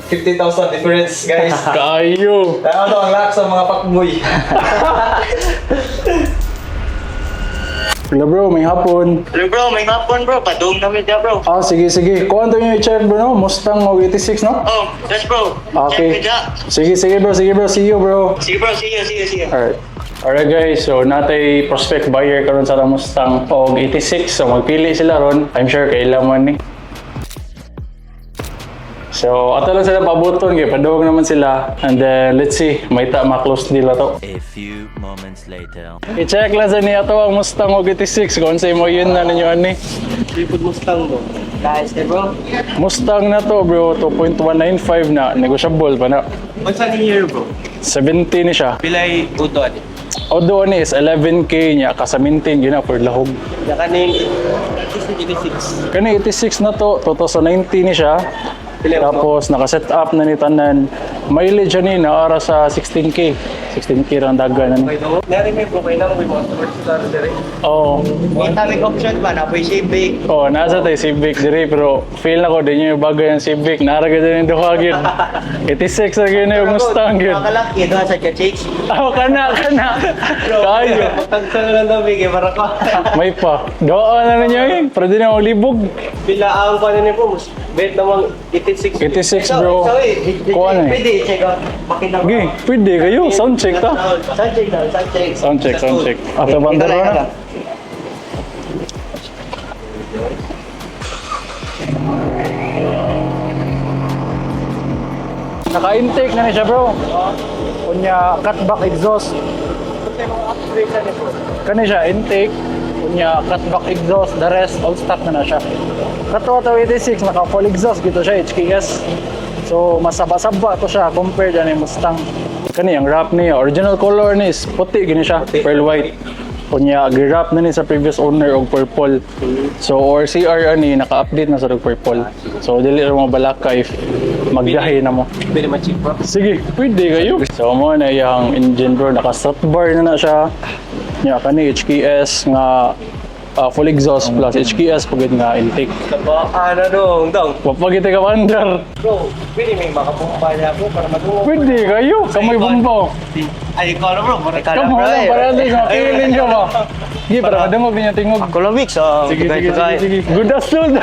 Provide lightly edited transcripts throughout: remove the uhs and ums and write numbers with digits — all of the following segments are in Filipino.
50,000 difference, guys. Kayo! Kaya ano ang lahat sa mga pakboy. Hello bro, may hapon. Hello bro, may hapon bro. Padung kami dyan bro. Ah, sige, sige. Kuha to yung i-check bro, no? Mustang o 86, no? Oh, yes bro. Okay. Check me dyan. Sige, sige bro, sige bro. See you bro. Sige bro, see you. Alright. Alright guys, so natay prospect buyer karon sa Mustang og 86. So magpili sila ron. I'm sure kailangan ni. So ato lang sila pabuton kay padawag naman sila. And then let's see, may ma-close deal to. A few moments later. I-check lang sa niya to ang Mustang og 86 kung sa mo yun na ninyo ani. Tripod Mustang bro. Guys, bro. Mustang na to bro, 2.195 na, negotiable pa na. What's an year bro? 70 ni siya. Pilay udon. Odo ni is 11k niya kasamintin yun na for lahog. Nakaning 86. Kani 86 na to, 2019 ni siya. Tapos naka-set up na ni tanan. Mileage ni naara sa 16k. 16k rang dagan ani. Nari may bro kay nang may mga commercial dire. Oo. May option ba na po Civic? Oh, nasa tay Civic dire pero feel na ko din yung bagay ang Civic. Naara ka din duha gyud. 86 ra gyud yung Mustang gyud. Makalaki doon sa chicks. Oh, kana. Kayo. Tagsa na lang dami kay para ka. May pa. Doon na ninyo eh. Pero di na ako libog. Pila ang pa ni bro. Bet namang 86. 86 bro. Kuha na eh. Pwede, check out. Pakinang. Okay, pwede kayo. Sound check ta. Sound check. Sound check. After bandaro na. Naka-intake na siya bro. Kunya cutback exhaust. Kani siya intake. Kunya cutback exhaust. The rest all stock na siya. Kato 86 naka full exhaust gito siya HKS. So masaba-saba to siya compared ani Mustang. Kani ang wrap niya original color ni is puti gini siya, pearl white. Kunya gi-wrap na ni sa previous owner og purple. So or CR ani naka-update na sa og purple. So dili ra mo balaka if maggahi na mo. Pwede ma-check bro. Sige, pwede kayo. So mo na yung engine bro, naka-stop bar na siya. Nya kani HKS nga full exhaust plus HKS pagid nga intake. Ano dong. Wapagite ka mandar. Bro, pwede may makapumpa niya bro para madungog. Pwede kayo, kamay bumbaw. Ay, ikaw na bro. Kamu lang para din sa feeling nyo ba? Sige, para madungog niya tingog. Kulubik, so. Sige. Good afternoon.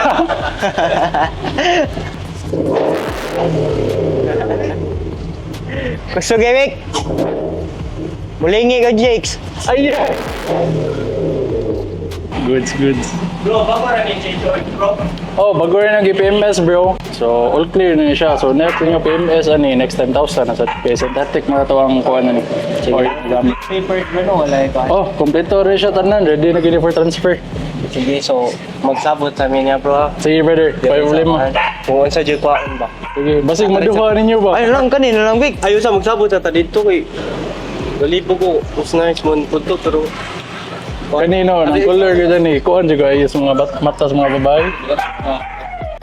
Gusto gimmick? Mulingi ka, Jakes. Ay, Goods. Bro, bago rin yung change oil bro. Oh, bago rin ang PMS bro. So, all clear na siya. So, next yung PMS, next 10,000 na sa synthetic na ito ang kuha na ni. Or gamit. Paper bro, wala ito. Oh, kompleto rin siya tanan. Ready na gini for transfer. Sige, so magsabot sa amin niya bro. Sige brother, may problema. Kung sa dyan kuhaan ba? Sige, basig maduha ninyo ba? Ay, lang kanina lang, Vic. Ayaw sa magsabot sa dito kay galibo ko. Usnayos mo punto pero Kanino, ng color ka dyan eh. Kuhan dyan ayos mga mata sa mga babae.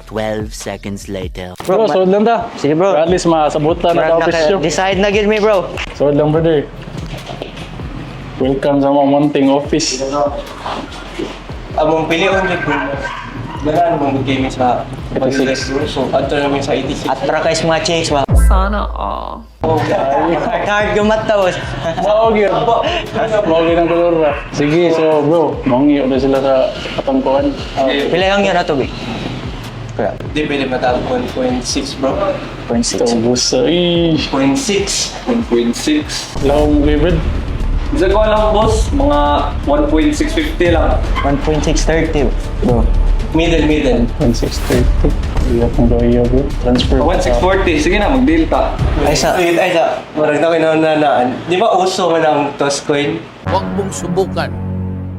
12 seconds later. Bro, sold lang ta. Sige, bro. At least masabutan na ta office shop. Decide na gid me, bro. Sold lang brother. Welcome sa mga Monting office. among pilion ni bro. Ganaan mong game sa 86. So, ato namin sa 86. At para kayo sa mga chicks, ba? Sana all. Hard gumatawos. Maogi. Maogi ng color ra. Sige, so bro, mangiyo na sila sa katangkuhan. Pila lang yun na to, Vic? Di pwede matawag 1.6 bro. 0.6. Ubus. Ay, 0.6. 1.6. long favorite. Bisa ko lang boss, mga 1.650 lang. 1.630, bro. Middle. 1.630. Iyak ng gaya bro. Transfer. 1.640, sige na, mag-deal ta. Ay, sa... Ay, marag na kinananaan. Di ba uso man ang toss coin? Huwag mong subukan.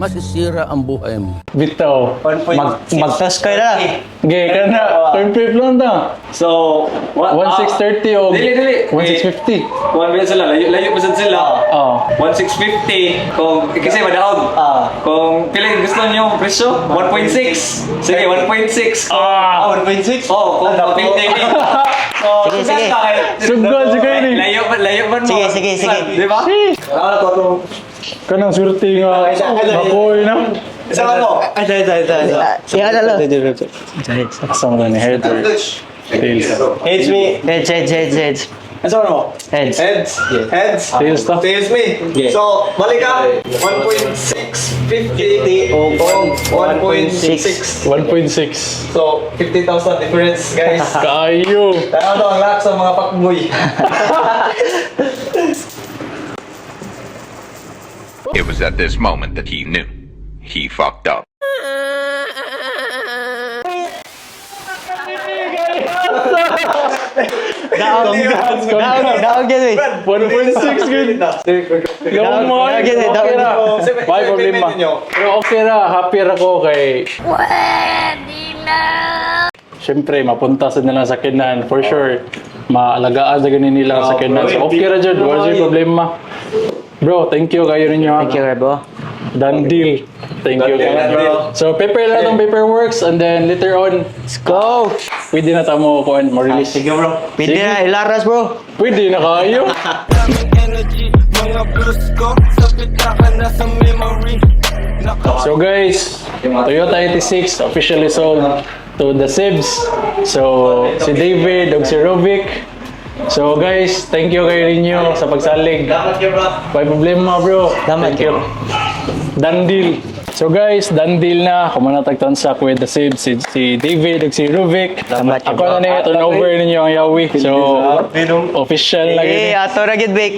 Masisira ang buhay mo. Bitaw. 1.6. Magtas kayo na. Gay ka na. Turn flip lang ta. So, 1.630 o Dili. 1.650. 1 million sila, layo pa sila. Oh. 1.650, kung kasi madahog. Kung pili gusto niyo presyo, 1.6. Sige, 1.6. 1.6? Oh, kung mapili ni. So, Sige. Sugod, sige ni. Layo man mo. Sige. Di ba? Kanang surti nga. Makoy na. Isa ka mo? Iya ka na lang. Asam na ni hair dryer. Tails. Heads me. Heads. Ano sa mo? Heads. Heads. Heads. Tails to. Tails me. Yeah. So, balik ka. 1.650 o 1.6. 1.6. So, 50,000 difference, guys. Kayo. Tanaw daw ang lahat sa mga pakboy. It was at this moment that he knew. He fucked up. Daog yan eh. 1.6 good. Yung mo, Daog yan eh. okay ra. Sige, May problema. payment ninyo. Pero okay ra, happy ra ko kay... Siyempre, mapunta sa nilang sakinan. For sure, maalagaan sa ganin nilang sakinan. So okay ra dyan, wala dyan problema. Bro, thank you kayo ninyo. Thank you, bro. Done deal. Thank you. bro. So, prepare lang ng paperworks and then later on, Let's go. pwede na tamo kuan mo release. Sige bro. Pwede na, ilaras, bro. Pwede na kayo. So guys, Toyota 86 officially sold to the Sibs. So, si David ug si Rovic. So guys, thank you kayo ninyo sa pagsalig. May problema bro. Damat Thank you. Done deal. So guys, done deal na. Kumanatagtan sa with the Sibs, si David ug si Rovic. Damat Ako na niya turn over ninyo ang yawi. So, official na Eh, yun. ato ra gid, Vic.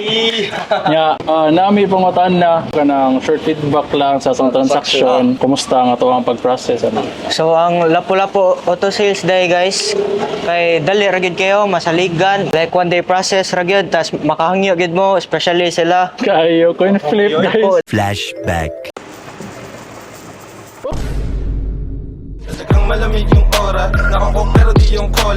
Yeah, nami pangutan na kanang short feedback lang sa asang transaction. Kumusta ang ato ang pag-process ano? So, ang lapu-lapu auto sales day, guys. Kay dali ra gid kayo, masaligan. Like one day process ra gid, tas makahangyo gid mo, especially sila. Kayo coin flip guys. Flashback. Sagang malamig yung aura, nakakok pero di yung call.